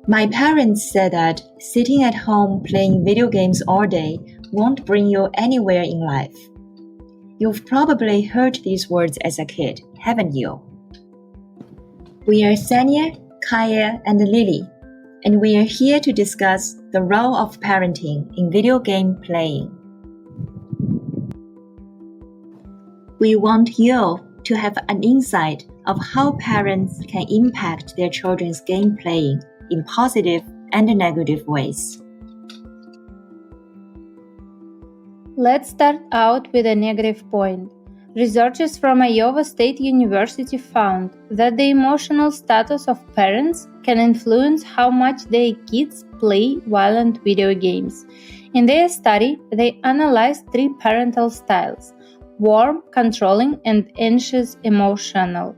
My parents said that sitting at home playing video games all day won't bring you anywhere in life. You've probably heard these words as a kid, haven't you? We are Sanya, Kaya, and Lily, and we are here to discuss the role of parenting in video game playing. We want you to have an insight of how parents can impact their children's game playing in positive and negative ways. Let's start out with a negative point. Researchers from Iowa State University found that the emotional status of parents can influence how much their kids play violent video games. In their study, they analyzed 3 parental styles: warm, controlling, and anxious emotional.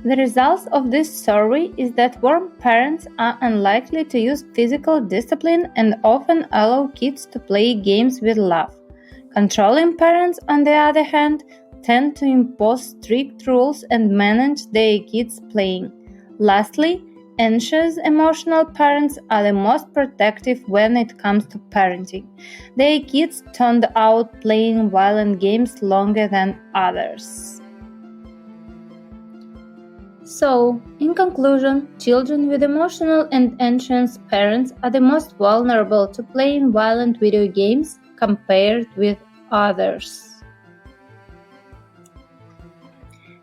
The results of this survey is that warm parents are unlikely to use physical discipline and often allow kids to play games with love. Controlling parents, on the other hand, tend to impose strict rules and manage their kids' playing. Lastly, anxious emotional parents are the most protective when it comes to parenting. Their kids turned out playing violent games longer than others. So, in conclusion, children with emotional and anxious parents are the most vulnerable to playing violent video games compared with others.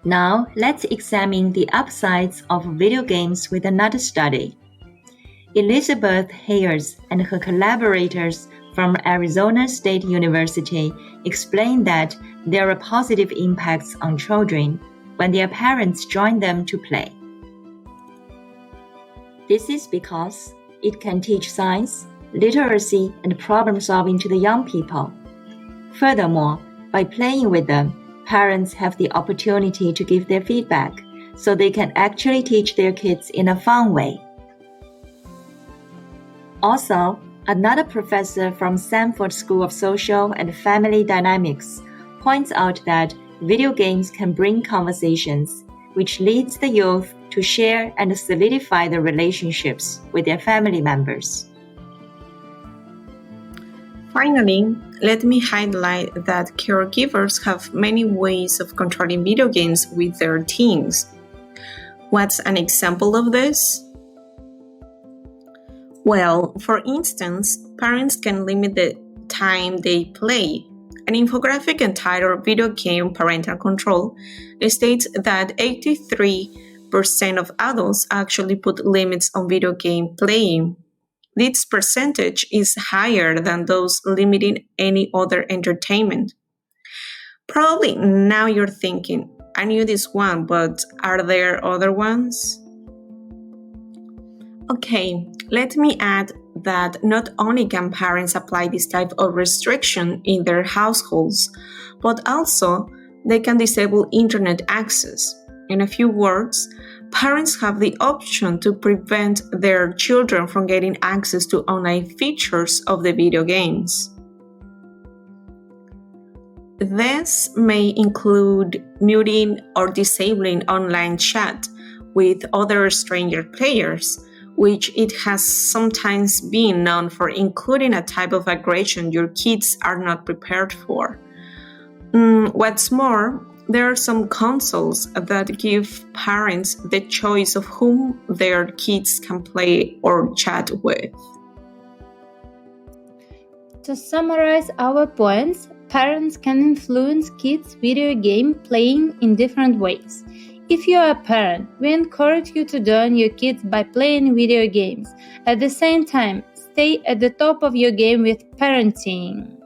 Now, let's examine the upsides of video games with another study. Elizabeth Hayers and her collaborators from Arizona State University explained that there are positive impacts on children when their parents join them to play. This is because it can teach science, literacy, and problem-solving to the young people. Furthermore, by playing with them, parents have the opportunity to give their feedback, so they can actually teach their kids in a fun way. Also, another professor from Stanford School of Social and Family Dynamics points out that video games can bring conversations, which leads the youth to share and solidify their relationships with their family members. Finally, let me highlight that caregivers have many ways of controlling video games with their teens. What's an example of this? Well, for instance, parents can limit the time they play. An infographic entitled Video Game Parental Control states that 83% of adults actually put limits on video game playing. This percentage is higher than those limiting any other entertainment. Probably now you're thinking, I knew this one, but are there other ones? Okay, let me add that not only can parents apply this type of restriction in their households, but also they can disable internet access. In a few words, parents have the option to prevent their children from getting access to online features of the video games. This may include muting or disabling online chat with other stranger players, which it has sometimes been known for including a type of aggression your kids are not prepared for. What's more, there are some consoles that give parents the choice of whom their kids can play or chat with. To summarize our points, parents can influence kids' video game playing in different ways. If you are a parent, we encourage you to join your kids by playing video games. At the same time, stay at the top of your game with parenting.